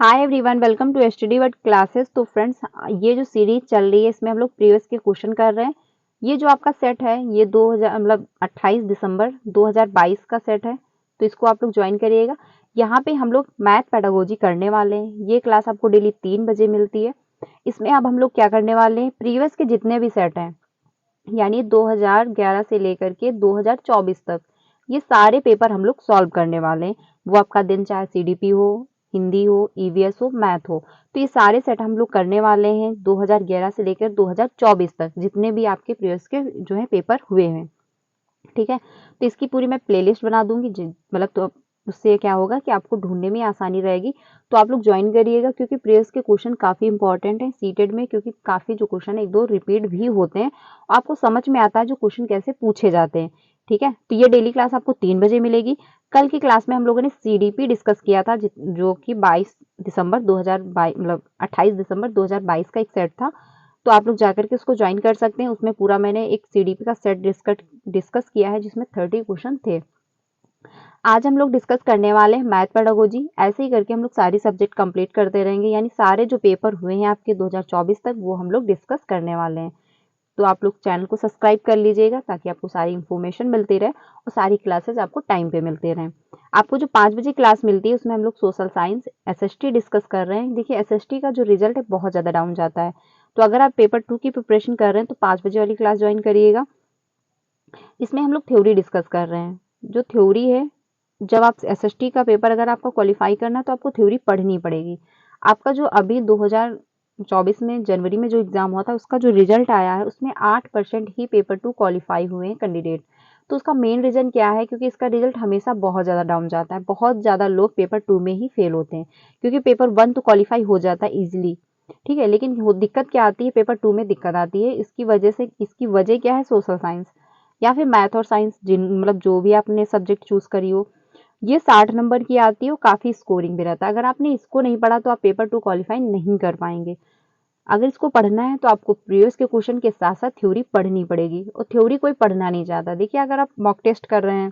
Hi everyone, welcome to study word classes. तो friends, ये जो सीरीज चल रही है इसमें हम लोग प्रीवियस के क्वेश्चन कर रहे हैं। ये जो आपका सेट है ये 2000 मतलब 28 दिसंबर 2022 का सेट है, तो इसको आप लोग ज्वाइन करिएगा। यहाँ पे हम लोग मैथ पेडागोजी करने वाले हैं। ये क्लास आपको डेली 3 बजे मिलती है। इसमें अब हम लोग क्या करने वाले हैं, प्रीवियस के जितने भी सेट हैं यानी 2011 से लेकर के 2024 तक ये सारे पेपर हम लोग सॉल्व करने वाले हैं। वो आपका दिन चाहे सीडीपी हो, हिंदी हो, ईवीएस हो, मैथ हो, तो ये सारे सेट हम लोग करने वाले हैं 2011 से लेकर 2024 तक, जितने भी आपके प्रीवियस के जो है पेपर हुए हैं। ठीक है, तो इसकी पूरी मैं प्लेलिस्ट बना दूंगी, मतलब तो उससे क्या होगा कि आपको ढूंढने में आसानी रहेगी। तो आप लोग ज्वाइन करिएगा क्योंकि प्रीवियस के क्वेश्चन काफी इंपॉर्टेंट है सीटेड में, क्योंकि काफी जो क्वेश्चन एक दो रिपीट भी होते हैं। आपको समझ में आता है जो क्वेश्चन कैसे पूछे जाते हैं। ठीक है, तो ये डेली क्लास आपको 3 बजे मिलेगी। कल की क्लास में हम लोगों ने सीडीपी डिस्कस किया था, जो कि 22 दिसंबर 2022 मतलब 28 दिसंबर 2022 का एक सेट था। तो आप लोग जाकर के उसको ज्वाइन कर सकते हैं। उसमें पूरा मैंने एक सीडीपी का सेट डिस्कस किया है जिसमें 30 क्वेश्चन थे। आज हम लोग डिस्कस करने वाले हैं मैथ पेडागोजी। ऐसे ही करके हम लोग सारी सब्जेक्ट कंप्लीट करते रहेंगे, यानी सारे जो पेपर हुए हैं आपके 2024 तक वो हम लोग डिस्कस करने वाले हैं। तो आप लोग चैनल को सब्सक्राइब कर लीजिएगा ताकि आपको सारी इन्फॉर्मेशन मिलती रहे और सारी क्लासेस आपको टाइम पे मिलते रहें। आपको जो 5 बजे क्लास मिलती है उसमें हम लोग सोशल साइंस एसएसटी डिस्कस कर रहे हैं। देखिए, एसएसटी का जो रिजल्ट है बहुत ज़्यादा डाउन जाता है, तो अगर आप पेपर 2 की प्रिपरेशन कर रहे हैं तो 5 बजे वाली क्लास ज्वाइन करिएगा। इसमें हम लोग थ्योरी डिस्कस कर रहे हैं। जो थ्योरी है, जब आप एसएसटी का पेपर अगर आपको क्वालिफाई करना है तो आपको थ्योरी पढ़नी पड़ेगी। आपका जो अभी 2024 में जनवरी में जो एग्जाम हुआ था उसका जो रिजल्ट आया है उसमें 8% ही पेपर 2 क्वालिफाई हुए हैं कैंडिडेट। तो उसका मेन रीजन क्या है, क्योंकि इसका रिजल्ट हमेशा बहुत ज़्यादा डाउन जाता है। बहुत ज़्यादा लोग पेपर 2 में ही फेल होते हैं, क्योंकि पेपर 1 तो क्वालिफाई हो जाता है ईजिली। ठीक है, लेकिन दिक्कत क्या आती है, पेपर 2 में दिक्कत आती है। इसकी वजह क्या है, सोशल साइंस या फिर मैथ और साइंस, जिन मतलब जो भी आपने सब्जेक्ट चूज करी हो, ये 60 नंबर की आती है और काफी स्कोरिंग भी रहता है। अगर आपने इसको नहीं पढ़ा तो आप पेपर 2 क्वालिफाई नहीं कर पाएंगे। अगर इसको पढ़ना है तो आपको प्रीवियस के क्वेश्चन के साथ साथ थ्योरी पढ़नी पड़ेगी, और थ्योरी कोई पढ़ना नहीं चाहता। देखिए, अगर आप मॉक टेस्ट कर रहे हैं,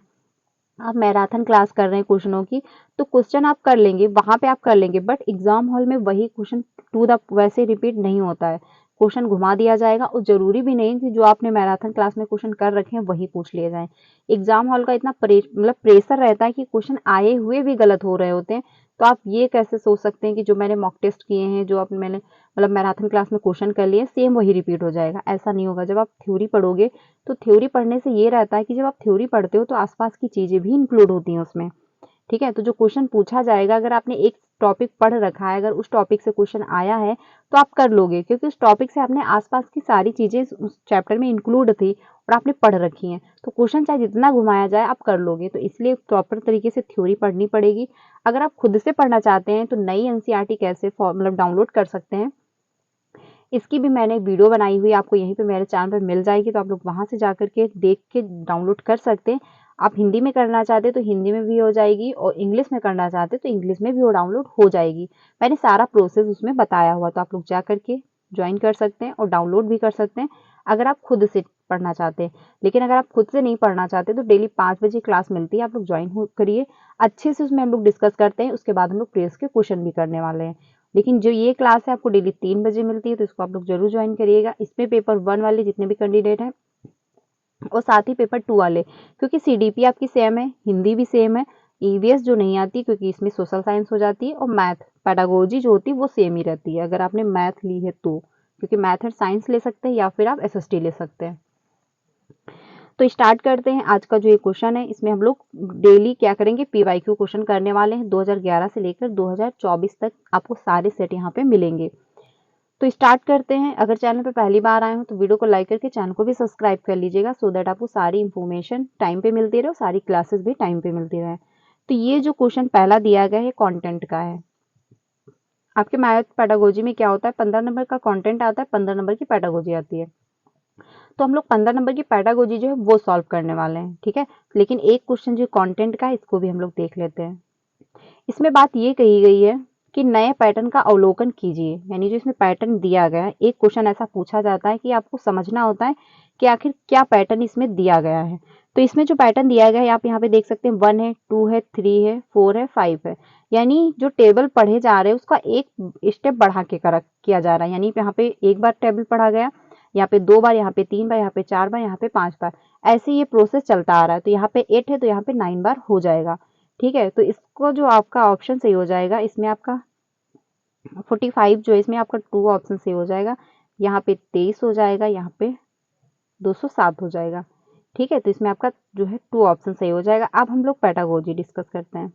आप मैराथन क्लास कर रहे हैं क्वेश्चनों की, तो क्वेश्चन आप कर लेंगे, वहां पे आप कर लेंगे, बट एग्जाम हॉल में वही क्वेश्चन टू द वैसे रिपीट नहीं होता है। क्वेश्चन घुमा दिया जाएगा और जरूरी भी नहीं कि जो आपने मैराथन क्लास में क्वेश्चन कर रखे हैं वही पूछ लिए जाएं। एग्जाम हॉल का इतना मतलब प्रेशर रहता है कि क्वेश्चन आए हुए भी गलत हो रहे होते हैं। तो आप ये कैसे सोच सकते हैं कि जो मैंने मॉक टेस्ट किए हैं, जो मैंने मतलब मैराथन क्लास में क्वेश्चन कर लिए सेम वही रिपीट हो जाएगा? ऐसा नहीं होगा। जब आप थ्योरी पढ़ोगे तो थ्योरी पढ़ने से ये रहता है कि जब आप थ्योरी पढ़ते हो तो आसपास की चीजें भी इंक्लूड होती हैं उसमें। ठीक है, तो जो क्वेश्चन पूछा जाएगा, अगर आपने एक टॉपिक पढ़ रखा है, अगर उस टॉपिक से क्वेश्चन आया है तो आप कर लोगे, क्योंकि उस टॉपिक से आपने आसपास की सारी चीजें उस चैप्टर में इंक्लूड थी और आपने पढ़ रखी हैं। तो क्वेश्चन चाहे जितना घुमाया जाए आप कर लोगे। तो इसलिए प्रॉपर तरीके से थ्योरी पढ़नी पड़ेगी। अगर आप खुद से पढ़ना चाहते हैं तो नई एनसीईआरटी कैसे मतलब डाउनलोड कर सकते हैं, इसकी भी मैंने वीडियो बनाई हुई है, आपको यहीं पे मेरे चैनल पर मिल जाएगी। तो आप लोग वहां से जाकर के देख के डाउनलोड कर सकते हैं। आप हिंदी में करना चाहते हैं तो हिंदी में भी हो जाएगी, और इंग्लिश में करना चाहते हैं तो इंग्लिश में भी वो डाउनलोड हो जाएगी। मैंने सारा प्रोसेस उसमें बताया हुआ, तो आप लोग जा करके ज्वाइन कर सकते हैं और डाउनलोड भी कर सकते हैं अगर आप खुद से पढ़ना चाहते हैं। लेकिन अगर आप खुद से नहीं पढ़ना चाहते तो डेली 5 बजे क्लास मिलती है, आप लोग ज्वाइन करिए। अच्छे से उसमें हम लोग डिस्कस करते हैं, उसके बाद हम लोग प्रेस के क्वेश्चन भी करने वाले हैं। लेकिन जो ये क्लास है आपको डेली 3 बजे मिलती है, तो इसको आप लोग जरूर ज्वाइन करिएगा। इसमें पेपर 1 वाले जितने भी कैंडिडेट हैं और साथ ही पेपर 2 वाले, क्योंकि सीडीपी आपकी सेम है, हिंदी भी सेम है, ईवीएस जो नहीं आती क्योंकि इसमें सोशल साइंस हो जाती है, और मैथ पेडागोजी जो होती है वो सेम ही रहती है अगर आपने मैथ ली है तो, क्योंकि मैथ और साइंस ले सकते हैं या फिर आप एसएसटी ले सकते हैं। तो स्टार्ट करते हैं आज का जो ये क्वेश्चन है। इसमें हम लोग डेली क्या करेंगे, पीवाईक्यू क्वेश्चन करने वाले हैं। 2011 से लेकर 2024 तक आपको सारे सेट यहाँ पे मिलेंगे। तो स्टार्ट करते हैं। अगर चैनल पे पहली बार आए हो तो वीडियो को लाइक करके चैनल को भी सब्सक्राइब कर लीजिएगा, सो दैट आपको सारी इन्फॉर्मेशन टाइम पे मिलती रहे, सारी क्लासेस भी टाइम पे मिलती रहे। तो ये जो क्वेश्चन पहला दिया गया है कंटेंट का है। आपके मैथ पेडागोजी में क्या होता है, 15 नंबर का कंटेंट आता है, 15 नंबर की पेडागोजी आती है। तो हम लोग 15 नंबर की पेडागोजी जो है वो सॉल्व करने वाले हैं। ठीक है, लेकिन एक क्वेश्चन जो कंटेंट का है इसको भी हम लोग देख लेते हैं। इसमें बात ये कही गई है कि नए पैटर्न का अवलोकन कीजिए, यानी जो इसमें पैटर्न दिया गया है, एक क्वेश्चन ऐसा पूछा जाता है कि आपको समझना होता है कि आखिर क्या पैटर्न इसमें दिया गया है। तो इसमें जो पैटर्न दिया गया है आप यहाँ पे देख सकते हैं, 1 है, 2 है, 3 है, 4 है, 5 है। यानी जो टेबल पढ़े जा रहे हैं उसका एक स्टेप बढ़ा के किया जा रहा है। यानी यहाँ पे एक बार टेबल पढ़ा गया, यहाँ पे 2 बार, यहाँ पे 3 बार, यहाँ पे 4 बार, यहाँ पे 5 बार, ऐसे ये प्रोसेस चलता आ रहा है। तो यहाँ पे 8 है तो यहाँ पे 9 बार हो जाएगा। ठीक है, तो इसको जो आपका ऑप्शन सही हो जाएगा, इसमें आपका 45 जो है इसमें आपका 2 ऑप्शन सही हो जाएगा, यहाँ पे 23 हो जाएगा, यहाँ पे 207 हो जाएगा। ठीक है, तो इसमें आपका जो है 2 ऑप्शन सही हो जाएगा। अब हम लोग पेडागोजी डिस्कस करते हैं।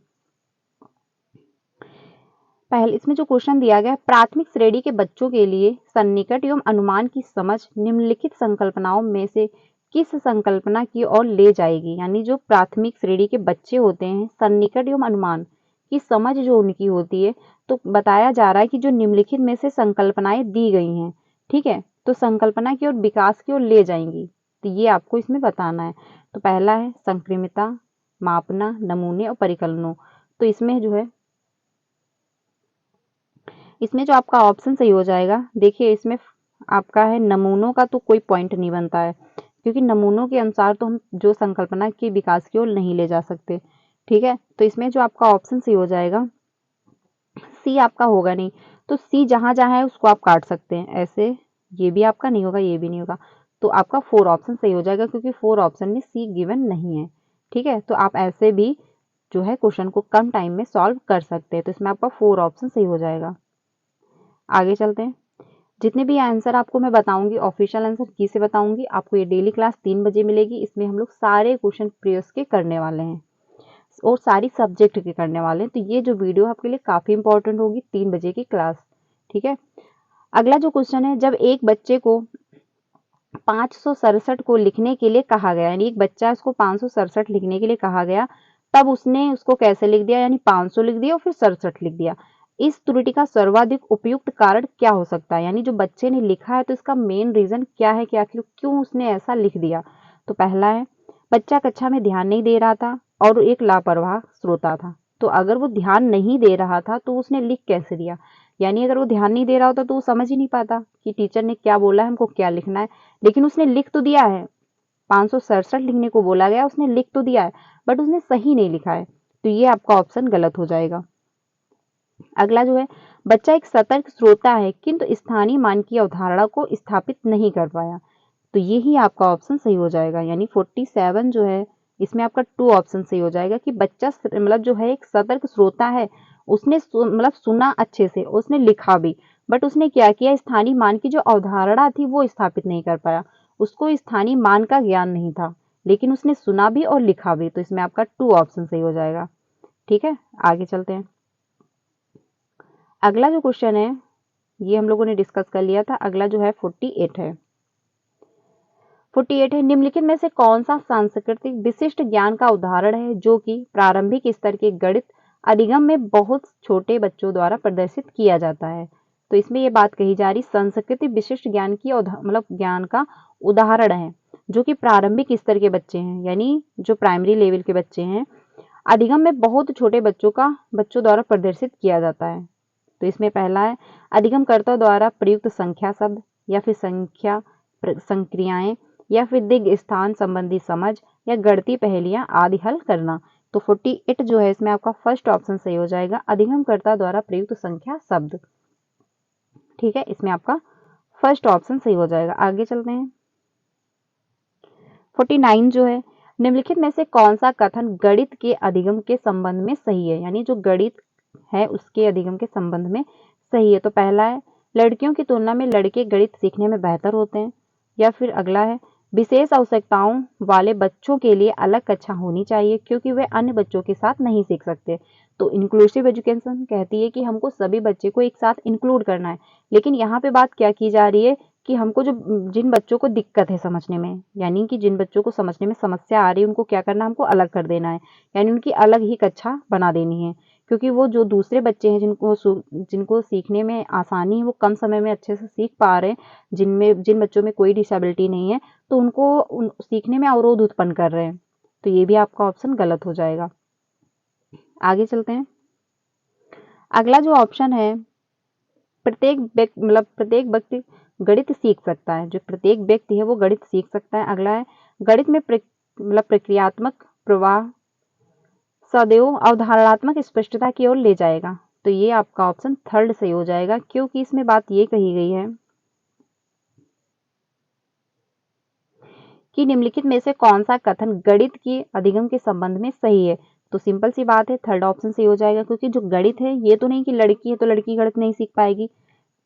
पहले इसमें जो क्वेश्चन दिया गया है, प्राथमिक श्रेणी के बच्चों के लिए सन्निकट एवं अनुमान की समझ निम्नलिखित संकल्पनाओं में से किस संकल्पना की ओर ले जाएगी। यानी जो प्राथमिक श्रेणी के बच्चे होते हैं, सन्निकट एवं अनुमान की समझ जो उनकी होती है, तो बताया जा रहा है कि जो निम्नलिखित में से संकल्पनाएं दी गई हैं, ठीक है, तो संकल्पना की ओर विकास की ओर ले जाएंगी। तो ये आपको इसमें बताना है। तो पहला है संक्रामिता, मापना, नमूने और परिकलनों। तो इसमें जो है, इसमें जो आपका ऑप्शन सही हो जाएगा, देखिए इसमें आपका है नमूनों का तो कोई पॉइंट नहीं बनता है, क्योंकि नमूनों के अनुसार तो हम जो संकल्पना के विकास की ओर नहीं ले जा सकते। ठीक है, तो इसमें जो आपका ऑप्शन सही हो जाएगा, सी आपका होगा नहीं। तो सी जहां जहां है उसको आप काट सकते हैं ऐसे, ये भी आपका नहीं होगा, ये भी नहीं होगा। तो आपका 4 ऑप्शन सही हो जाएगा, क्योंकि 4 ऑप्शन में सी गिवन नहीं है। ठीक है, तो आप ऐसे भी जो है क्वेश्चन को कम टाइम में सॉल्व कर सकते हैं। तो इसमें आपका 4 ऑप्शन सही हो जाएगा। आगे चलते हैं। जितने भी आंसर आपको मैं बताऊंगी, ऑफिशियल आंसर की से बताऊंगी आपको। ये डेली क्लास 3 बजे मिलेगी। इसमें हम लोग सारे क्वेश्चन प्रीवियस के करने वाले हैं और सारी सब्जेक्ट के करने वाले हैं। तो ये जो वीडियो आपके लिए काफी इंपॉर्टेंट होगी, 3 बजे की क्लास। ठीक है, अगला जो क्वेश्चन है, जब एक बच्चे को 567 को लिखने के लिए कहा गया, यानी एक बच्चा उसको 567 लिखने के लिए कहा गया, तब उसने उसको कैसे लिख दिया, यानी 500 लिख दिया और फिर 67 लिख दिया। इस त्रुटि का सर्वाधिक उपयुक्त कारण क्या हो सकता है। यानी जो बच्चे ने लिखा है तो इसका मेन रीजन क्या है कि आखिर क्यों उसने ऐसा लिख दिया। तो पहला है, बच्चा कक्षा में ध्यान नहीं दे रहा था और एक लापरवाह श्रोता था। तो अगर वो ध्यान नहीं दे रहा था तो उसने लिख कैसे दिया। यानी अगर वो ध्यान नहीं दे रहा होता तो वो समझ ही नहीं पाता कि टीचर ने क्या बोला है, हमको क्या लिखना है। लेकिन उसने लिख तो दिया है, 567 लिखने को बोला गया, उसने लिख तो दिया है, बट उसने सही नहीं लिखा है। तो ये आपका ऑप्शन गलत हो जाएगा। अगला जो है, बच्चा एक सतर्क श्रोता है किंतु स्थानीय मान की अवधारणा को स्थापित नहीं कर पाया। तो यही आपका ऑप्शन सही हो जाएगा। यानी 47 जो है इसमें आपका 2 ऑप्शन सही हो जाएगा कि बच्चा मतलब जो है एक सतर्क श्रोता है, उसने मतलब सुना अच्छे से, उसने लिखा भी, बट उसने क्या किया, स्थानीय मान की जो अवधारणा थी वो स्थापित नहीं कर पाया। उसको स्थानीय मान का ज्ञान नहीं था, लेकिन उसने सुना भी और लिखा भी। तो इसमें आपका 2 ऑप्शन सही हो जाएगा। ठीक है, आगे चलते हैं। अगला जो क्वेश्चन है ये हम लोगों ने डिस्कस कर लिया था। अगला जो है 48 है। 48 है, निम्नलिखित में से कौन सा सांस्कृतिक विशिष्ट ज्ञान का उदाहरण है जो कि प्रारंभिक स्तर के गणित अधिगम में बहुत छोटे बच्चों द्वारा प्रदर्शित किया जाता है। तो इसमें ये बात कही जा रही सांस्कृतिक विशिष्ट ज्ञान की मतलब ज्ञान का उदाहरण है जो कि प्रारंभिक स्तर के बच्चे हैं, यानी जो प्राइमरी लेवल के बच्चे हैं, अधिगम में बहुत छोटे बच्चों द्वारा प्रदर्शित किया जाता है। तो इसमें पहला है, अधिगमकर्ता द्वारा प्रयुक्त संख्या शब्द या फिर संख्या संक्रियाएं या फिर दिग स्थान संबंधी समझ या गणितीय पहेलियां आदि हल करना। तो 48 जो है इसमें आपका फर्स्ट ऑप्शन सही हो जाएगा, अधिगमकर्ता द्वारा प्रयुक्त संख्या शब्द। ठीक है, इसमें आपका फर्स्ट ऑप्शन सही हो जाएगा। आगे चलते हैं। 49 जो है, निम्नलिखित में से कौन सा कथन गणित के अधिगम के संबंध में सही है। यानी जो गणित है उसके अधिगम के संबंध में सही है। तो पहला है, लड़कियों की तुलना में लड़के गणित सीखने में बेहतर होते हैं। या फिर अगला है, विशेष आवश्यकताओं वाले बच्चों के लिए अलग कक्षा होनी चाहिए क्योंकि वे अन्य बच्चों के साथ नहीं सीख सकते। तो इंक्लूसिव एजुकेशन कहती है कि हमको सभी बच्चे को एक साथ इंक्लूड करना है। लेकिन यहाँ पे बात क्या की जा रही है कि हमको जो जिन बच्चों को दिक्कत है समझने में, यानी कि जिन बच्चों को समझने में समस्या आ रही है, उनको क्या करना है, हमको अलग कर देना है, यानी उनकी अलग ही कक्षा बना देनी है। क्योंकि वो जो दूसरे बच्चे हैं जिनको सीखने में आसानी है, वो कम समय में अच्छे से सीख पा रहे हैं, जिन बच्चों में कोई डिसेबिलिटी नहीं है, तो उनको सीखने में अवरोध उत्पन्न कर रहे हैं। तो ये भी आपका ऑप्शन गलत हो जाएगा। आगे चलते हैं। अगला जो ऑप्शन है, प्रत्येक व्यक्ति गणित सीख सकता है। जो प्रत्येक व्यक्ति है वो गणित सीख सकता है। अगला है, गणित में प्रक्रियात्मक प्रवाह सदैव अवधारणात्मक स्पष्टता की ओर ले जाएगा। तो ये आपका ऑप्शन थर्ड सही हो जाएगा, क्योंकि इसमें बात ये कही गई है कि निम्नलिखित में से कौन सा कथन गणित के अधिगम के संबंध में सही है। तो सिंपल सी बात है, थर्ड ऑप्शन सही हो जाएगा, क्योंकि जो गणित है ये तो नहीं कि लड़की है तो लड़की गणित नहीं सीख पाएगी।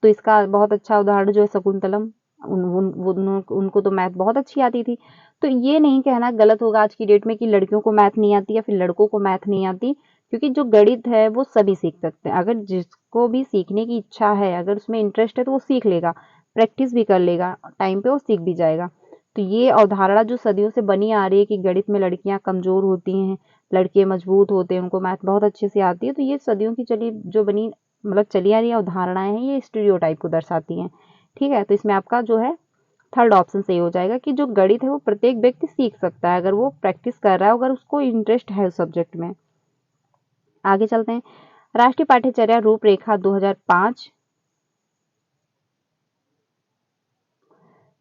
तो इसका बहुत अच्छा उदाहरण जो है शकुंतलम, उनको तो मैथ बहुत अच्छी आती थी। तो ये नहीं कहना गलत होगा आज की डेट में कि लड़कियों को मैथ नहीं आती या फिर लड़कों को मैथ नहीं आती, क्योंकि जो गणित है वो सभी सीख सकते हैं। अगर जिसको भी सीखने की इच्छा है, अगर उसमें इंटरेस्ट है तो वो सीख लेगा, प्रैक्टिस भी कर लेगा, टाइम पे वो सीख भी जाएगा। तो ये अवधारणा जो सदियों से बनी आ रही है कि गणित में लड़कियां कमजोर होती हैं, लड़के मजबूत होते हैं, उनको मैथ बहुत अच्छे से आती है, तो ये सदियों की चली जो बनी मतलब चली आ रही अवधारणाएं हैं, ये स्टीरियोटाइप को दर्शाती हैं। ठीक है, तो इसमें आपका जो है थर्ड ऑप्शन सही हो जाएगा कि जो गणित है वो प्रत्येक व्यक्ति सीख सकता है अगर वो प्रैक्टिस कर रहा है, अगर उसको इंटरेस्ट है उस सब्जेक्ट में। आगे चलते हैं। राष्ट्रीय पाठ्यचर्या रूपरेखा 2005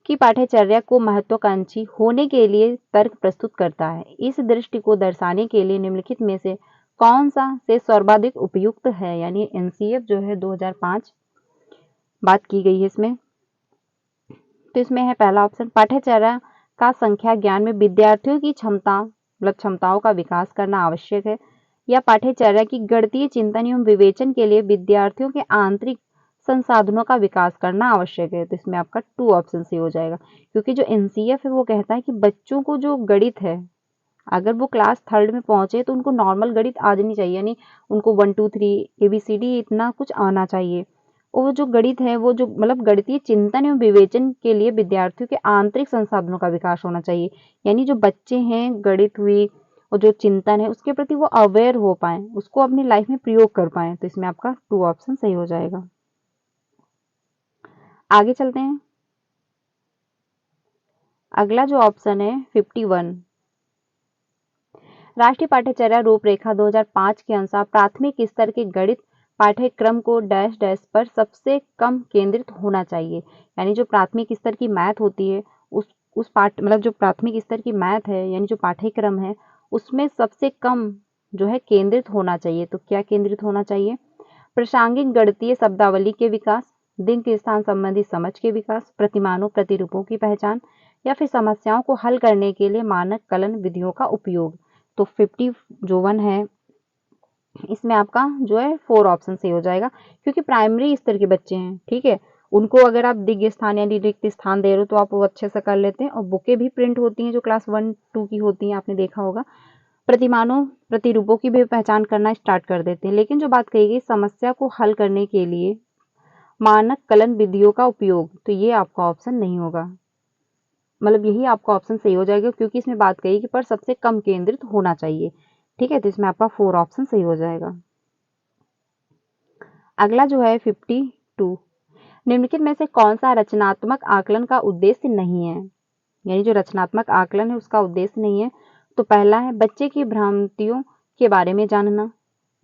की पाठ्यचर्या को महत्वाकांक्षी होने के लिए तर्क प्रस्तुत करता है। इस दृष्टि को दर्शाने के लिए निम्नलिखित में से कौन सा से सर्वाधिक उपयुक्त है, यानी एनसीएफ जो है 2005 बात की गई है इसमें। तो इसमें है पहला ऑप्शन, पाठ्यचर्या का संख्या ज्ञान में विद्यार्थियों की क्षमताओं का विकास करना आवश्यक है, या पाठ्यचर्या की गणितीय चिंतन एवं विवेचन के लिए विद्यार्थियों के आंतरिक संसाधनों का विकास करना आवश्यक है। तो इसमें आपका 2 ऑप्शन सही हो जाएगा, क्योंकि जो एनसीएफ है वो कहता है कि बच्चों को जो गणित है, अगर वो क्लास थर्ड में पहुंचे तो उनको नॉर्मल गणित आ जानी चाहिए, यानी उनको 1 2 3 ABCD इतना कुछ आना चाहिए। और वो जो गणित है वो जो मतलब गणितीय चिंतन एवं विवेचन के लिए विद्यार्थियों के आंतरिक संसाधनों का विकास होना चाहिए, यानी जो बच्चे हैं गणित हुई और जो चिंतन है उसके प्रति वो अवेयर हो पाए, उसको अपनी लाइफ में प्रयोग कर पाए। तो इसमें आपका 2 ऑप्शन सही हो जाएगा। आगे चलते हैं। अगला जो ऑप्शन है 51, राष्ट्रीय पाठ्यचर्या रूपरेखा 2005 के अनुसार प्राथमिक स्तर के गणित पाठ्यक्रम को डैश डैश पर सबसे कम केंद्रित होना चाहिए, यानी जो प्राथमिक स्तर की मैथ होती है उस पाठ मतलब जो प्राथमिक स्तर की मैथ है यानी जो पाठ्यक्रम है उसमें सबसे कम जो है केंद्रित होना चाहिए। तो क्या केंद्रित होना चाहिए? प्रासंगिक गणितीय शब्दावली के विकास, दिन के स्थान संबंधी समझ के विकास, प्रतिमानों प्रतिरूपों की पहचान, या फिर समस्याओं को हल करने के लिए मानक कलन विधियों का उपयोग। तो 50 जो 1 है इसमें आपका जो है 4 ऑप्शन सही हो जाएगा, क्योंकि प्राइमरी स्तर के बच्चे हैं, ठीक है, उनको अगर आप दिव्य स्थान यानी रिक्त स्थान दे रहे हो तो आप वो अच्छे से कर लेते हैं। और बुकें भी प्रिंट होती हैं जो क्लास 1 2 की होती हैं, आपने देखा होगा, प्रतिमानों प्रतिरूपों की भी पहचान करना स्टार्ट कर देते हैं। लेकिन जो बात कही गई समस्या को हल करने के लिए मानक कलन विधियों का उपयोग, तो ये आपका ऑप्शन नहीं होगा, मतलब यही आपका ऑप्शन सही हो जाएगा, क्योंकि इसमें बात कही कि पर सबसे कम केंद्रित होना चाहिए। ठीक है, तो इसमें आपका 4 ऑप्शन सही हो जाएगा। अगला जो है 52, निम्नलिखित में से कौन सा रचनात्मक आकलन का उद्देश्य नहीं है, यानी जो रचनात्मक आकलन है उसका उद्देश्य नहीं है। तो पहला है बच्चे की भ्रांतियों के बारे में जानना,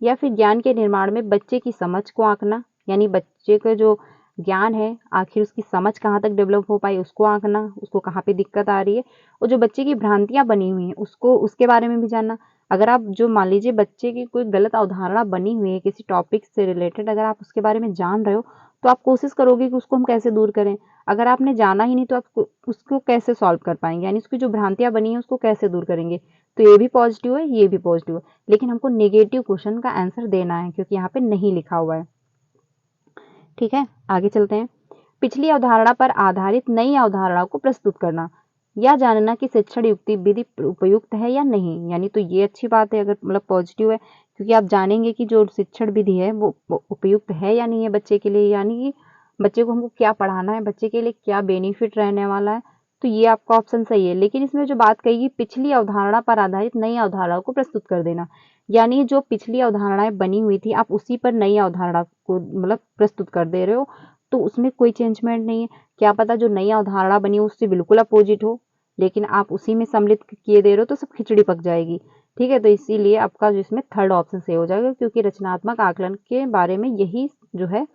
या फिर ज्ञान के निर्माण में बच्चे की समझ को आंकना, यानी बच्चे का जो ज्ञान है आखिर उसकी समझ कहाँ तक डेवलप हो पाई उसको आंकना, उसको कहाँ पे दिक्कत आ रही है, और जो बच्चे की भ्रांतियां बनी हुई हैं उसको उसके बारे में भी जानना। अगर आप जो मान लीजिए बच्चे की कोई गलत अवधारणा बनी हुई है किसी टॉपिक से रिलेटेड, अगर आप उसके बारे में जान रहे हो तो आप कोशिश करोगे कि उसको हम कैसे दूर करें। अगर आपने जाना ही नहीं तो आप उसको कैसे सॉल्व कर पाएंगे, यानी उसकी जो भ्रांतियां बनी है उसको कैसे दूर करेंगे। तो ये भी पॉजिटिव है, ये भी पॉजिटिव है, लेकिन हमको नेगेटिव क्वेश्चन का आंसर देना है क्योंकि यहाँ पे नहीं लिखा हुआ है। ठीक है, आगे चलते हैं। पिछली अवधारणा पर आधारित नई अवधारणा को प्रस्तुत करना, या जानना कि शिक्षण युक्ति विधि उपयुक्त है या नहीं, यानी तो ये अच्छी बात है अगर मतलब पॉजिटिव है, क्योंकि आप जानेंगे कि जो शिक्षण विधि है वो उपयुक्त है या नहीं है बच्चे के लिए, यानी कि बच्चे को हमको क्या पढ़ाना है, बच्चे के लिए क्या बेनिफिट रहने वाला है। तो ये आपका ऑप्शन सही है। लेकिन इसमें जो बात कही पिछली अवधारणा पर आधारित नई अवधारणा को प्रस्तुत कर देना, यानी जो पिछली अवधारणाएं बनी हुई थी आप उसी पर नई अवधारणा को मतलब प्रस्तुत कर दे रहे हो, तो उसमें कोई चेंजमेंट नहीं है। क्या पता जो नई अवधारणा बनी हो उससे बिल्कुल अपोजिट हो, लेकिन आप उसी में सम्मिलित किए दे रहे हो तो सब खिचड़ी पक जाएगी। ठीक है, तो इसीलिए आपका जो इसमें थर्ड ऑप्शन सही हो जाएगा, क्योंकि रचनात्मक आकलन के बारे में यही जो है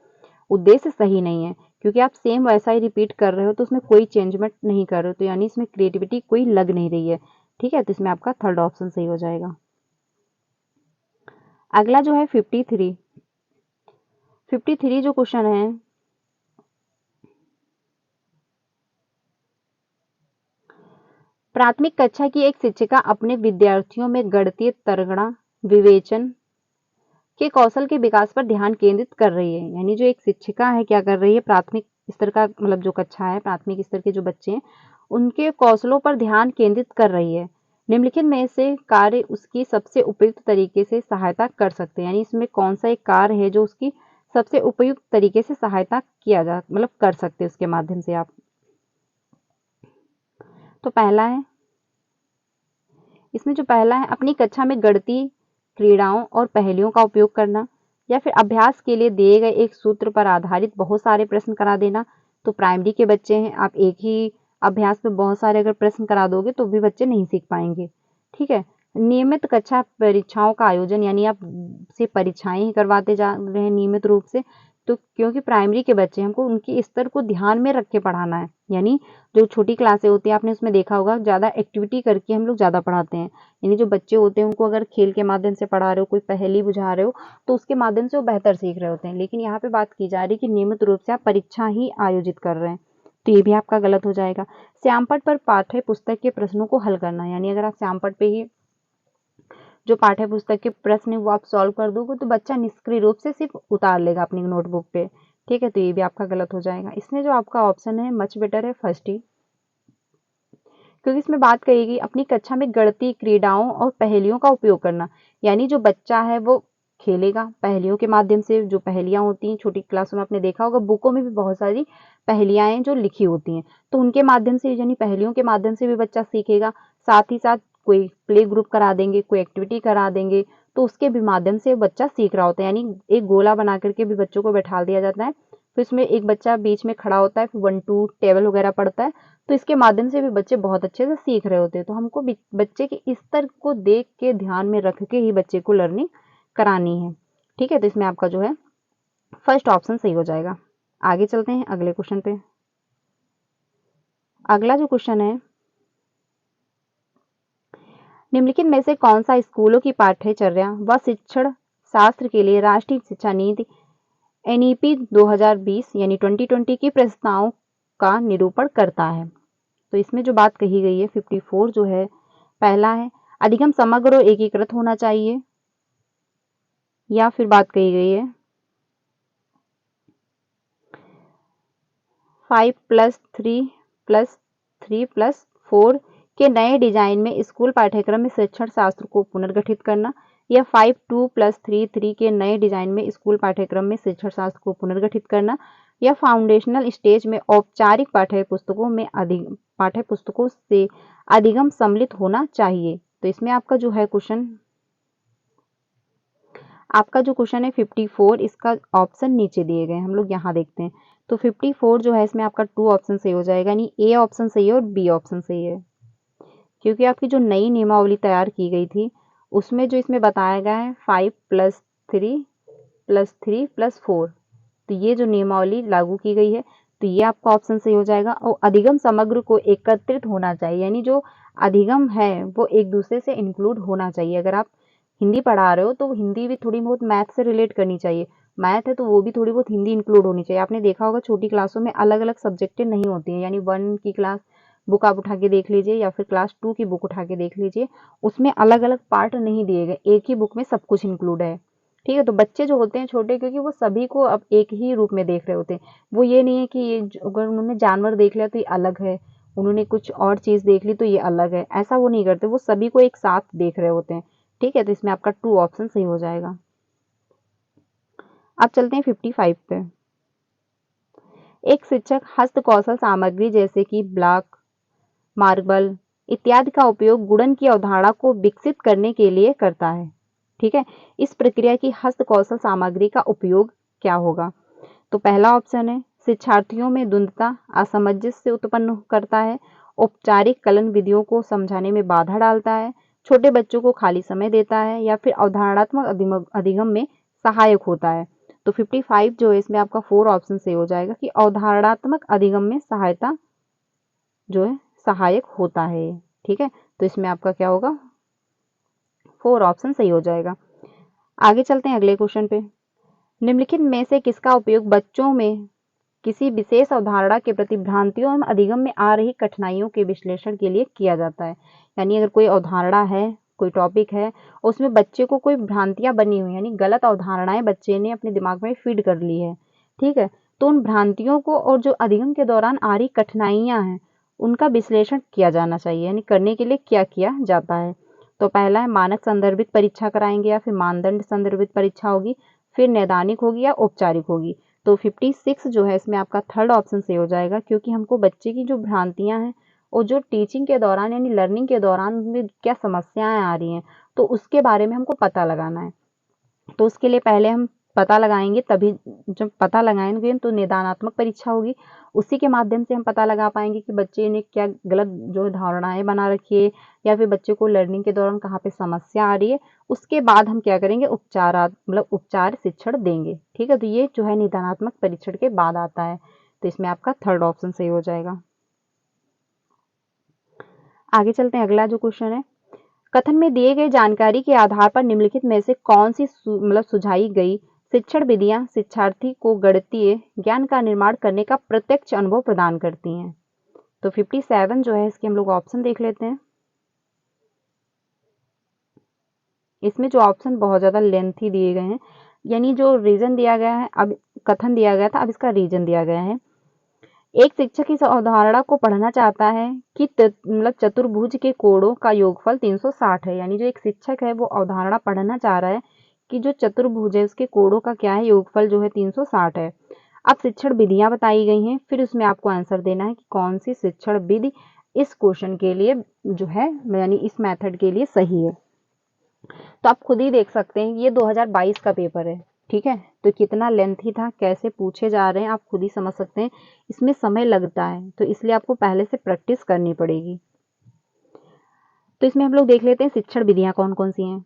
उद्देश्य सही नहीं है, क्योंकि आप सेम वैसा ही रिपीट कर रहे हो तो उसमें कोई चेंजमेंट नहीं कर रहे हो, तो यानी इसमें क्रिएटिविटी कोई लग नहीं रही है। ठीक है, तो इसमें आपका थर्ड ऑप्शन सही हो जाएगा। अगला जो है 53 जो क्वेश्चन है, प्राथमिक कक्षा की एक शिक्षिका अपने विद्यार्थियों में गणितीय तर्कणा विवेचन के कौशल के विकास पर ध्यान केंद्रित कर रही है। यानी जो एक शिक्षिका है क्या कर रही है, प्राथमिक स्तर का मतलब जो कक्षा है, प्राथमिक स्तर के जो बच्चे हैं उनके कौशलों पर ध्यान केंद्रित कर रही है। निम्नलिखित में से कार्य उसकी सबसे उपयुक्त तरीके से सहायता कर सकते हैं। यानी इसमें कौन सा एक कार्य है जो उसकी सबसे उपयुक्त तरीके से सहायता किया जा मतलब कर सकते हैं उसके माध्यम से आप। तो पहला है, इसमें जो पहला है, अपनी कक्षा में गणितीय क्रीड़ाओं और पहेलियों का उपयोग करना, या फिर अभ्यास के लिए दिए गए एक सूत्र पर आधारित बहुत सारे प्रश्न करा देना। तो प्राइमरी के बच्चे हैं, आप एक ही अभ्यास में बहुत सारे अगर प्रश्न करा दोगे तो भी बच्चे नहीं सीख पाएंगे। ठीक है। नियमित कक्षा परीक्षाओं का आयोजन, यानी आप से परीक्षाएं ही करवाते जा रहे हैं नियमित रूप से। तो क्योंकि प्राइमरी के बच्चे, हमको उनके स्तर को ध्यान में रख के पढ़ाना है। यानी जो छोटी क्लासें होती है, आपने उसमें देखा होगा ज़्यादा एक्टिविटी करके हम लोग ज़्यादा पढ़ाते हैं। यानी जो बच्चे होते हैं उनको अगर खेल के माध्यम से पढ़ा रहे हो, कोई पहेली बुझा रहे हो, तो उसके माध्यम से वो बेहतर सीख रहे होते हैं। लेकिन यहाँ पे बात की जा रही है कि नियमित रूप से आप परीक्षा ही आयोजित कर रहे हैं, तो ये भी आपका गलत हो जाएगा। श्यामपट्ट पर पाठ्य पुस्तक के प्रश्नों को हल करना, यानी अगर आप श्यामपट्ट पे ही जो पाठ्य पुस्तक के प्रश्न है वो आप सॉल्व कर दोगे तो बच्चा निष्क्रिय रूप से सिर्फ उतार लेगा अपनी नोटबुक पे। ठीक है, तो ये भी आपका गलत हो जाएगा। इसमें जो आपका ऑप्शन है मच बेटर है फर्स्ट ही, क्योंकि इसमें बात करेगी अपनी कक्षा में गणितीय क्रीड़ाओं और पहेलियों का उपयोग करना। यानी जो बच्चा है वो खेलेगा पहेलियों के माध्यम से। जो पहेलियां होती हैं छोटी क्लासों में आपने देखा होगा, बुकों में भी बहुत सारी पहेलियां हैं जो लिखी होती हैं, तो उनके माध्यम से यानी पहेलियों के माध्यम से भी बच्चा सीखेगा। साथ ही साथ कोई प्ले ग्रुप करा देंगे, कोई एक्टिविटी करा देंगे, तो उसके भी माध्यम से बच्चा सीख रहा होता है। यानी एक गोला बना करके भी बच्चों को बैठा दिया जाता है, फिर इसमें एक बच्चा बीच में खड़ा होता है, फिर 1 2 टेबल वगैरह पढ़ता है, तो इसके माध्यम से भी बच्चे बहुत अच्छे से सीख रहे होते हैं। तो हमको बच्चे के स्तर को देख के ध्यान में रख के ही बच्चे को लर्निंग करानी है। ठीक है, तो इसमें आपका जो है फर्स्ट ऑप्शन सही हो जाएगा। आगे चलते हैं अगले क्वेश्चन पे। अगला जो क्वेश्चन है, निम्नलिखित में से कौन सा स्कूलों की पाठ्यचर्या व शिक्षण शास्त्र के लिए राष्ट्रीय शिक्षा नीति एनईपी 2020 यानी 2020 की प्रस्तावों का निरूपण करता है। तो इसमें जो बात कही गई है 54 जो है, पहला है अधिगम समग्र और एकीकृत होना चाहिए, या फिर बात कही गई है 5+3+3+4 के नए डिजाइन में स्कूल पाठ्यक्रम में शिक्षण शास्त्र को पुनर्गठित करना, या 5+2+3 के नए डिजाइन में स्कूल पाठ्यक्रम में शिक्षण शास्त्र को पुनर्गठित करना, या फाउंडेशनल स्टेज में औपचारिक पाठ्यपुस्तकों से अधिगम सम्मिलित होना चाहिए। तो इसमें आपका जो है क्वेश्चन, आपका जो क्वेश्चन है 54, इसका ऑप्शन नीचे दिए गए, हम लोग यहाँ देखते हैं। तो 54 जो है इसमें आपका 2 ऑप्शन सही हो जाएगा, यानी ए ऑप्शन सही है और बी ऑप्शन सही है। क्योंकि आपकी जो नई नियमावली तैयार की गई थी उसमें जो इसमें बताया गया है 5+3+3+4, तो ये जो नियमावली लागू की गई है, तो ये आपका ऑप्शन सही हो जाएगा। और अधिगम समग्र को एकत्रित होना चाहिए, यानी जो अधिगम है वो एक दूसरे से इंक्लूड होना चाहिए। अगर आप हिंदी पढ़ा रहे हो तो हिंदी भी थोड़ी बहुत मैथ से रिलेट करनी चाहिए, मैथ है तो वो भी थोड़ी बहुत हिंदी इंक्लूड होनी चाहिए। आपने देखा होगा छोटी क्लासों में अलग अलग सब्जेक्टें नहीं होती हैं, यानी 1 की क्लास बुक आप उठा के देख लीजिए या फिर क्लास 2 की बुक उठा के देख लीजिए, उसमें अलग अलग पार्ट नहीं दिए गए, एक ही बुक में सब कुछ इंक्लूड है। ठीक है, तो बच्चे जो होते हैं छोटे, क्योंकि वो सभी को अब एक ही रूप में देख रहे होते हैं, वो ये नहीं है कि ये अगर उन्होंने जानवर देख लिया तो ये अलग है, उन्होंने कुछ और चीज देख ली तो ये अलग है, ऐसा वो नहीं करते, वो सभी को एक साथ देख रहे होते हैं। ठीक है, तो इसमें आपका 2 ऑप्शन सही हो जाएगा। अब चलते हैं 55 पे। एक शिक्षक हस्तकौशल सामग्री जैसे कि ब्लॉक, मार्बल इत्यादि का उपयोग गुणन की अवधारणा को विकसित करने के लिए करता है। ठीक है, इस प्रक्रिया की हस्तकौशल सामग्री का उपयोग क्या होगा? तो पहला ऑप्शन है शिक्षार्थियों में द्वंद्वता असमंजस्य उत्पन्न करता है, औपचारिक कलन विधियों को समझाने में बाधा डालता है, छोटे बच्चों को खाली समय देता है, या फिर अवधारणात्मक अधिगम में सहायक होता है। तो 55 जो है इसमें आपका 4 ऑप्शन से हो जाएगा कि अवधारणात्मक अधिगम में सहायता जो है सहायक होता है। ठीक है, तो इसमें आपका क्या होगा, 4 ऑप्शन सही हो जाएगा। आगे चलते हैं अगले क्वेश्चन पे। निम्नलिखित में से किसका उपयोग बच्चों में किसी विशेष अवधारणा के प्रति भ्रांतियों एवं अधिगम में आ रही कठिनाइयों के विश्लेषण के लिए किया जाता है? यानी अगर कोई अवधारणा है, कोई टॉपिक है, उसमें बच्चे को कोई भ्रांतियां बनी हुई, यानी गलत अवधारणाएं बच्चे ने अपने दिमाग में फीड कर ली है, ठीक है, तो उन भ्रांतियों को और जो अधिगम के दौरान आ रही कठिनाइयां हैं उनका विश्लेषण किया जाना चाहिए, यानी करने के लिए क्या किया जाता है। तो पहला है मानक संदर्भित परीक्षा कराएंगे या फिर मानदंड संदर्भित परीक्षा होगी, फिर नैदानिक होगी या औपचारिक होगी। तो 56 जो है इसमें आपका थर्ड ऑप्शन सही हो जाएगा, क्योंकि हमको बच्चे की जो भ्रांतियां हैं और जो टीचिंग के दौरान यानी लर्निंग के दौरान में क्या समस्याएं आ रही हैं तो उसके बारे में हमको पता लगाना है। तो उसके लिए पहले हम पता लगाएंगे, तभी जब पता लगाएंगे तो निदानात्मक परीक्षा होगी, उसी के माध्यम से हम पता लगा पाएंगे कि बच्चे ने क्या गलत जो धारणाएं बना रखी है या फिर बच्चे को लर्निंग के दौरान कहाँ पे समस्या आ रही है। उसके बाद हम क्या करेंगे, उपचार शिक्षण देंगे, ठीक है। तो ये जो है निदानात्मक परीक्षण के बाद आता है, तो इसमें आपका थर्ड ऑप्शन सही हो जाएगा। आगे चलते हैं, अगला जो क्वेश्चन है, कथन में दिए गए जानकारी के आधार पर निम्नलिखित में से कौन सी सुझाई गई शिक्षण विधियां शिक्षार्थी को गणितीय ज्ञान का निर्माण करने का प्रत्यक्ष अनुभव प्रदान करती हैं? तो 57 जो है इसके हम लोग ऑप्शन देख लेते हैं। इसमें जो ऑप्शन बहुत ज्यादा लेंथी दिए गए हैं, यानी जो रीजन दिया गया है, अब कथन दिया गया था, अब इसका रीजन दिया गया है। एक शिक्षक इस अवधारणा को पढ़ना चाहता है कि चतुर्भुज के कोणों का योगफल 360 है, यानी जो एक शिक्षक है वो अवधारणा पढ़ना चाह रहा है कि जो चतुर्भुज है उसके कोणों का क्या है, योगफल जो है 360 है। अब शिक्षण विधियां बताई गई हैं, फिर उसमें आपको आंसर देना है कि कौन सी शिक्षण विधि इस क्वेश्चन के लिए जो है यानी इस मेथड के लिए सही है। तो आप खुद ही देख सकते हैं, ये 2022 का पेपर है, ठीक है, तो कितना लेंथी था, कैसे पूछे जा रहे हैं आप खुद ही समझ सकते हैं। इसमें समय लगता है, तो इसलिए आपको पहले से प्रैक्टिस करनी पड़ेगी। तो इसमें हम लोग देख लेते हैं शिक्षण विधियां कौन कौन सी हैं।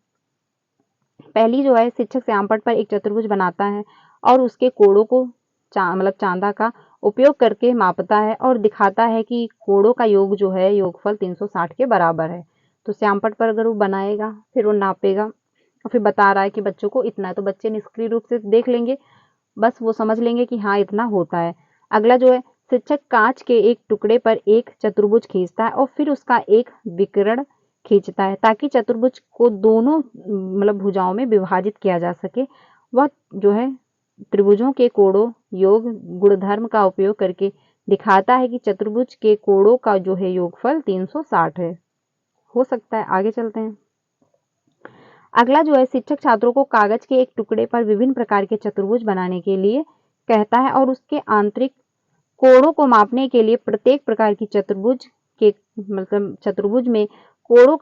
पहली जो है, शिक्षक श्यामपट्ट पर एक चतुर्भुज बनाता है और उसके कोणों को चांदा का उपयोग करके मापता है और दिखाता है कि कोणों का योग जो है योगफल 360 के बराबर है। तो श्यामपट्ट पर अगर वो बनाएगा, फिर वो नापेगा और फिर बता रहा है कि बच्चों को इतना है, तो बच्चे निष्क्रिय रूप से देख लेंगे, बस वो समझ लेंगे कि हाँ इतना होता है। अगला जो है, शिक्षक कांच के एक टुकड़े पर एक चतुर्भुज खींचता है और फिर उसका एक विकर्ण खींचता है ताकि चतुर्भुज को दोनों भुजाओं में विभाजित किया जा सके। वह जो है त्रिभुजों के कोणों योग गुणधर्म का उपयोग करके दिखाता है कि चतुर्भुज के कोणों का जो है योगफल 360 है। हो सकता है। आगे चलते हैं। अगला जो है, शिक्षक छात्रों को कागज के एक टुकड़े पर विभिन्न प्रकार के चतुर्भुज बनाने के लिए कहता है और उसके आंतरिक कोणों को मापने के लिए प्रत्येक प्रकार की चतुर्भुज के चतुर्भुज में कोणों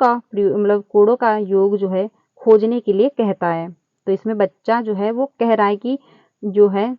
का योग जो है खोजने के लिए कहता है। तो इसमें बच्चा जो है वो कह रहा है कि जो है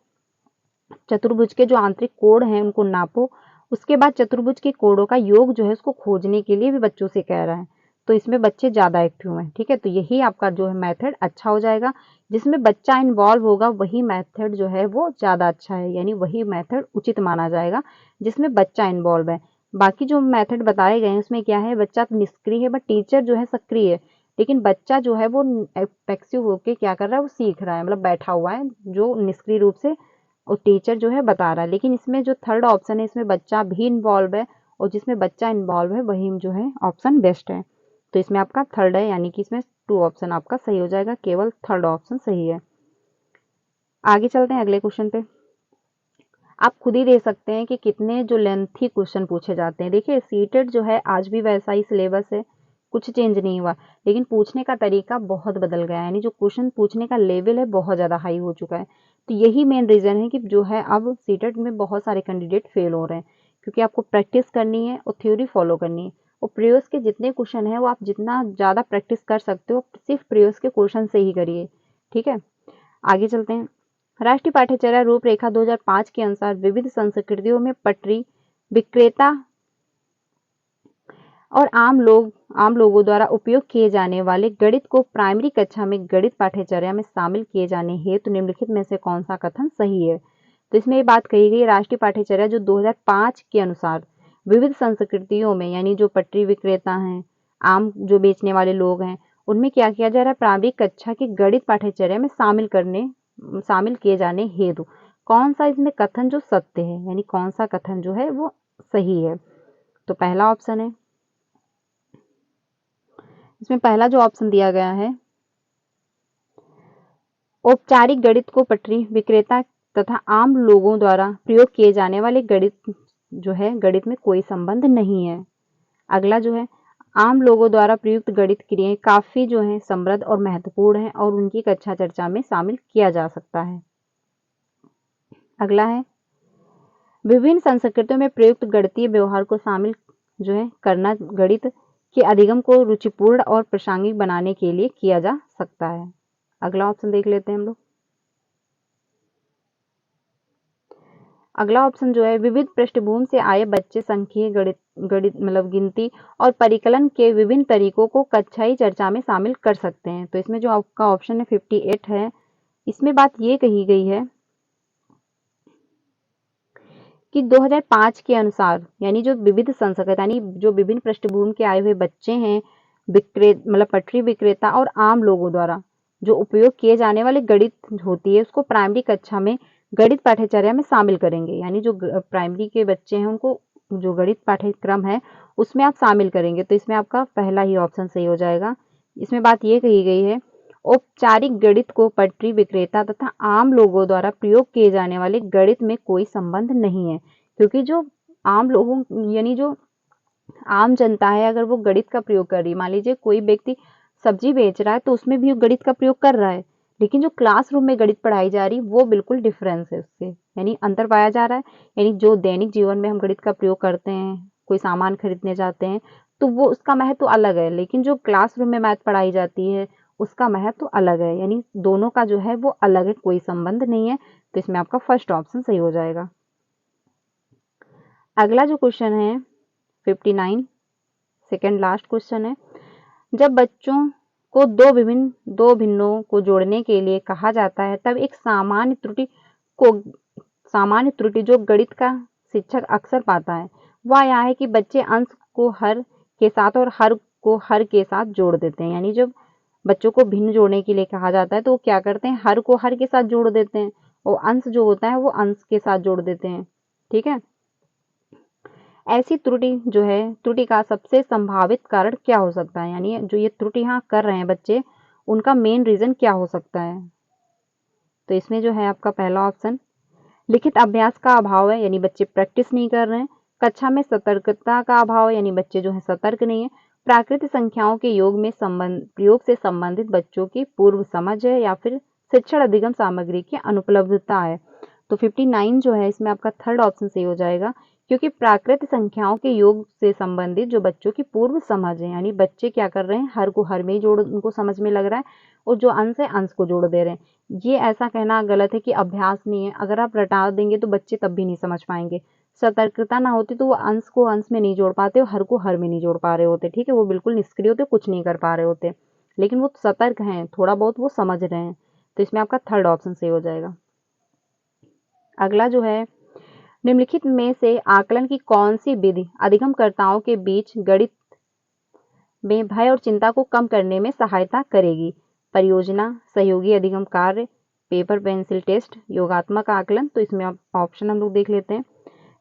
चतुर्भुज के जो आंतरिक कोण हैं उनको नापो, उसके बाद चतुर्भुज के कोणों का योग जो है उसको खोजने के लिए भी बच्चों से कह रहा है। तो इसमें बच्चे ज्यादा एक्टिव हैं, ठीक है। तो यही आपका जो है मेथड अच्छा हो जाएगा, जिसमें बच्चा इन्वॉल्व होगा वही मेथड जो है वो ज्यादा अच्छा है, यानी वही मेथड उचित माना जाएगा जिसमें बच्चा इन्वॉल्व है। बाकी जो मेथड बताए गए हैं उसमें क्या है, बच्चा निष्क्रिय है बट टीचर जो है सक्रिय है, लेकिन बच्चा जो है वो पैसिव होके क्या कर रहा है, वो सीख रहा है, बैठा हुआ है जो निष्क्रिय रूप से, और टीचर जो है बता रहा है। लेकिन इसमें जो थर्ड ऑप्शन है इसमें बच्चा भी इन्वॉल्व है, और जिसमें बच्चा इन्वॉल्व है वही जो है ऑप्शन बेस्ट है। तो इसमें आपका थर्ड है, यानी कि इसमें 2 ऑप्शन आपका सही हो जाएगा, केवल थर्ड ऑप्शन सही है। आगे चलते हैं अगले क्वेश्चन पे। आप खुद ही देख सकते हैं कि कितने जो लेंथी क्वेश्चन पूछे जाते हैं। देखिए सीटेट जो है आज भी वैसा ही सिलेबस है, कुछ चेंज नहीं हुआ, लेकिन पूछने का तरीका बहुत बदल गया है, यानी जो क्वेश्चन पूछने का लेवल है बहुत ज़्यादा हाई हो चुका है। तो यही मेन रीज़न है कि जो है अब सीटेट में बहुत सारे कैंडिडेट फेल हो रहे हैं, क्योंकि आपको प्रैक्टिस करनी है और थ्योरी फॉलो करनी है। और प्रीवियस के जितने क्वेश्चन हैं वो आप जितना ज़्यादा प्रैक्टिस कर सकते हो सिर्फ प्रीवियस के क्वेश्चन से ही करिए, ठीक है। आगे चलते हैं। राष्ट्रीय पाठ्यचर्या रूपरेखा 2005 के अनुसार विविध संस्कृतियों में पटरी विक्रेता और आम लोगों द्वारा उपयोग किए जाने वाले गणित को प्राइमरी कक्षा में गणित पाठ्यचर्या में शामिल किए जाने हेतु निम्नलिखित में से कौन सा कथन सही है? तो इसमें ये बात कही गई, राष्ट्रीय पाठ्यचर्या जो 2005 के अनुसार विविध संस्कृतियों में, यानी जो पटरी विक्रेता हैं, आम जो बेचने वाले लोग हैं, उनमें क्या किया जा रहा है, प्रारंभिक कक्षा की गणित पाठ्यचर्या में शामिल किए जाने हेतु कौन सा इसमें कथन जो सत्य है, यानी कौन सा कथन जो है वो सही है। तो पहला ऑप्शन है, इसमें पहला जो ऑप्शन दिया गया है, औपचारिक गणित को पटरी विक्रेता तथा आम लोगों द्वारा प्रयोग किए जाने वाले गणित जो है गणित में कोई संबंध नहीं है। अगला जो है, आम लोगों द्वारा प्रयुक्त गणित क्रियाएं काफी जो है समृद्ध और महत्वपूर्ण है और उनकी कक्षा चर्चा में शामिल किया जा सकता है। अगला है, विभिन्न संस्कृतियों में प्रयुक्त गणितीय व्यवहार को शामिल जो है करना गणित के अधिगम को रुचिपूर्ण और प्रासंगिक बनाने के लिए किया जा सकता है। अगला ऑप्शन देख लेते हैं हम लोग। अगला ऑप्शन जो है, विविध पृष्ठभूमि से आए बच्चे संख्यीय गणित मतलब गिनती और परिकलन के विभिन्न तरीकों को कक्षाई चर्चा में शामिल कर सकते हैं। तो इसमें जो आपका ऑप्शन है 58 है, इसमें बात ये कही गई है कि 2005 के अनुसार, यानी जो विविध संस्कृत यानी जो विभिन्न पृष्ठभूमि के आए हुए बच्चे हैं, मतलब पटरी विक्रेता और आम लोगों द्वारा जो उपयोग किए जाने वाले गणित होती है उसको प्राइमरी कक्षा में गणित पाठ्यचर्या में शामिल करेंगे। यानी जो प्राइमरी के बच्चे हैं उनको जो गणित पाठ्यक्रम है उसमें आप शामिल करेंगे। तो इसमें आपका पहला ही ऑप्शन सही हो जाएगा। इसमें बात ये कही गई है, औपचारिक गणित को पटरी विक्रेता तथा आम लोगों द्वारा प्रयोग किए जाने वाले गणित में कोई संबंध नहीं है, क्योंकि जो आम लोगों यानी जो आम जनता है अगर वो गणित का प्रयोग कर रही है, मान लीजिए कोई व्यक्ति सब्जी बेच रहा है तो उसमें भी गणित का प्रयोग कर रहा है, लेकिन जो क्लासरूम में गणित पढ़ाई जा रही वो बिल्कुल डिफरेंस है, उससे यानी अंतर पाया जा रहा है। यानी जो दैनिक जीवन में हम गणित का प्रयोग करते हैं, कोई सामान खरीदने जाते हैं तो वो उसका महत्व अलग है, लेकिन जो क्लासरूम में मैथ पढ़ाई जाती है उसका महत्व अलग है। यानी दोनों का जो है वो अलग है, कोई संबंध नहीं है। तो इसमें आपका फर्स्ट ऑप्शन सही हो जाएगा। अगला जो क्वेश्चन है 59, सेकेंड लास्ट क्वेश्चन है, जब बच्चों को दो भिन्नों को जोड़ने के लिए कहा जाता है तब एक सामान्य त्रुटि जो गणित का शिक्षक अक्सर पाता है वह यह है कि बच्चे अंश को हर के साथ और हर को हर के साथ जोड़ देते हैं। यानी जब बच्चों को भिन्न जोड़ने के लिए कहा जाता है तो वो क्या करते हैं, हर को हर के साथ जोड़ देते हैं और अंश जो होता है वो अंश के साथ जोड़ देते हैं। ठीक है, ऐसी त्रुटि जो है, त्रुटि का सबसे संभावित कारण क्या हो सकता है, यानी जो ये त्रुटि यहाँ कर रहे हैं बच्चे उनका मेन रीजन क्या हो सकता है। तो इसमें जो है आपका पहला ऑप्शन, लिखित अभ्यास का अभाव है, यानी बच्चे प्रैक्टिस नहीं कर रहे हैं। कक्षा में सतर्कता का अभाव है, यानी बच्चे जो है सतर्क नहीं है। प्राकृतिक संख्याओं के प्रयोग से संबंधित बच्चों की पूर्व समझ है, या फिर शिक्षण अधिगम सामग्री की अनुपलब्धता है। तो 59 जो है इसमें आपका थर्ड ऑप्शन सही हो जाएगा, क्योंकि प्राकृतिक संख्याओं के योग से संबंधित जो बच्चों की पूर्व समझ है, यानी बच्चे क्या कर रहे हैं, हर को हर में ही जोड़ उनको समझ में लग रहा है और जो अंश है अंश को जोड़ दे रहे हैं। ये ऐसा कहना गलत है कि अभ्यास नहीं है, अगर आप रटा देंगे तो बच्चे तब भी नहीं समझ पाएंगे। सतर्कता ना होती तो वो अंश को अंश में नहीं जोड़ पाते और हर को हर में नहीं जोड़ पा रहे होते। ठीक है, वो बिल्कुल निष्क्रिय होते, कुछ नहीं कर पा रहे होते, लेकिन वो सतर्क हैं, थोड़ा बहुत वो समझ रहे हैं। तो इसमें आपका थर्ड ऑप्शन सही हो जाएगा। अगला जो है, निम्नलिखित में से आकलन की कौन सी विधि अधिगमकर्ताओं के बीच गणित में भय और चिंता को कम करने में सहायता करेगी। परियोजना, सहयोगी अधिगम कार्य, पेपर पेंसिल टेस्ट, योगात्मक आकलन। तो इसमें आप ऑप्शन हम लोग देख लेते हैं।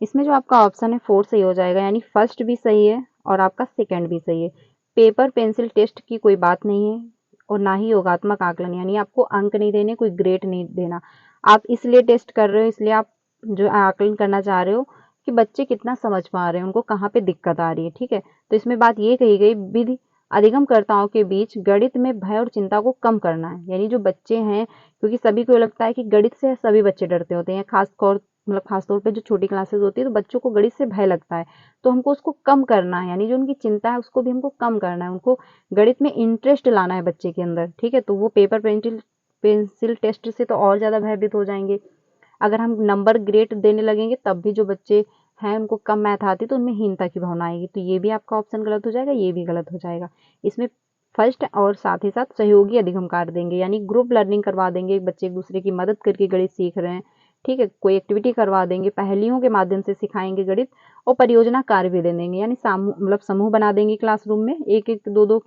इसमें जो आपका ऑप्शन है 4 सही हो जाएगा, यानी फर्स्ट भी सही है और आपका सेकंड भी सही है। पेपर पेंसिल टेस्ट की कोई बात नहीं है और ना ही योगात्मक आकलन, यानी आपको अंक नहीं देने, कोई ग्रेड नहीं देना। आप इसलिए टेस्ट कर रहे हो, इसलिए आप जो आकलन करना चाह रहे हो कि बच्चे कितना समझ पा रहे हैं, उनको कहाँ पे दिक्कत आ रही है। ठीक है, तो इसमें बात ये कही गई, विधि अधिगमकर्ताओं के बीच गणित में भय और चिंता को कम करना है। यानी जो बच्चे हैं, क्योंकि सभी को लगता है कि गणित से सभी बच्चे डरते होते हैं, खासतौर पे जो छोटी क्लासेस होती है तो बच्चों को गणित से भय लगता है, तो हमको उसको कम करना है। यानी जो उनकी चिंता है उसको भी हमको कम करना है, उनको गणित में इंटरेस्ट लाना है बच्चे के अंदर। ठीक है, तो वो पेपर पेंसिल टेस्ट से तो और ज़्यादा भयभीत हो जाएंगे। अगर हम नंबर ग्रेड देने लगेंगे तब भी जो बच्चे हैं उनको कम मैथ आती तो उनमें हीनता की भावना आएगी। तो ये भी आपका ऑप्शन गलत हो जाएगा, ये भी गलत हो जाएगा। इसमें फर्स्ट और साथ ही साथ सहयोगी अधिगम कार्य देंगे, यानी ग्रुप लर्निंग करवा देंगे, बच्चे एक दूसरे की मदद करके गणित सीख रहे हैं। ठीक है, कोई एक्टिविटी करवा देंगे, पहेलियों के माध्यम से सिखाएंगे गणित, और परियोजना कार्य भी दे देंगे, यानी समूह बना देंगे क्लासरूम में, एक एक दो दो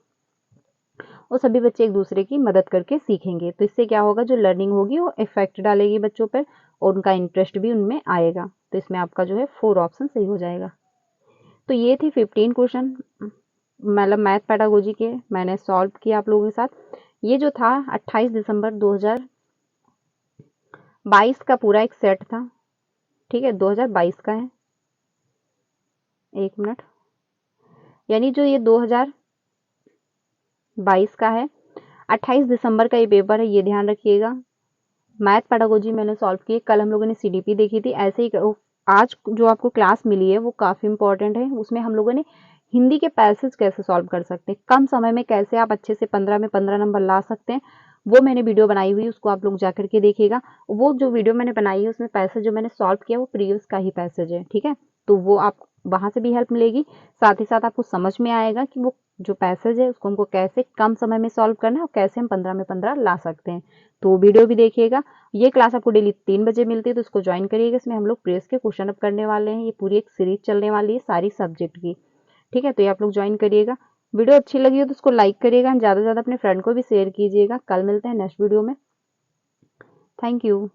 और सभी बच्चे एक दूसरे की मदद करके सीखेंगे। तो इससे क्या होगा, जो लर्निंग होगी वो इफेक्ट डालेगी बच्चों पर और उनका इंटरेस्ट भी उनमें आएगा। तो इसमें आपका जो है 4 ऑप्शन सही हो जाएगा। तो ये थी 15 क्वेश्चन मतलब मैथ पेडागोजी के, मैंने सॉल्व किया आप लोगों के साथ। ये जो था 28 दिसंबर 2022 का पूरा एक सेट था, ठीक है, 2022 का है, एक मिनट, यानी जो ये 2022 का है, 28 दिसंबर का ये पेपर है, ये ध्यान रखिएगा। मैथ पेडागोजी मैंने सॉल्व की, कल हम लोगों ने सीडीपी देखी थी, ऐसे ही करो। आज जो आपको क्लास मिली है वो काफ़ी इंपॉर्टेंट है, उसमें हम लोगों ने हिंदी के पैसेज कैसे सॉल्व कर सकते हैं, कम समय में कैसे आप अच्छे से 15 में 15 नंबर ला सकते हैं, वो मैंने वीडियो बनाई हुई, उसको आप लोग जा करके देखिएगा। वो जो वीडियो मैंने बनाई है उसमें पैसेज जो मैंने सॉल्व किया वो प्रीवियस का ही पैसेज है, ठीक है। तो वो आप वहां से भी हेल्प मिलेगी, साथ ही साथ आपको समझ में आएगा कि वो जो पैसेज है उसको हमको कैसे कम समय में सॉल्व करना है और कैसे हम 15 में 15 ला सकते हैं। तो वीडियो भी देखिएगा। ये क्लास आपको डेली 3 बजे मिलती है, तो इसको ज्वाइन करिएगा। इसमें हम लोग प्रेस के क्वेश्चन अप करने वाले हैं, ये पूरी एक सीरीज चलने वाली है सारी सब्जेक्ट की, ठीक है। तो ये आप लोग ज्वाइन करिएगा। वीडियो अच्छी लगी हो तो उसको लाइक करिएगा, ज़्यादा से ज़्यादा अपने फ्रेंड को भी शेयर कीजिएगा। कल मिलते हैं नेक्स्ट वीडियो में। Thank you.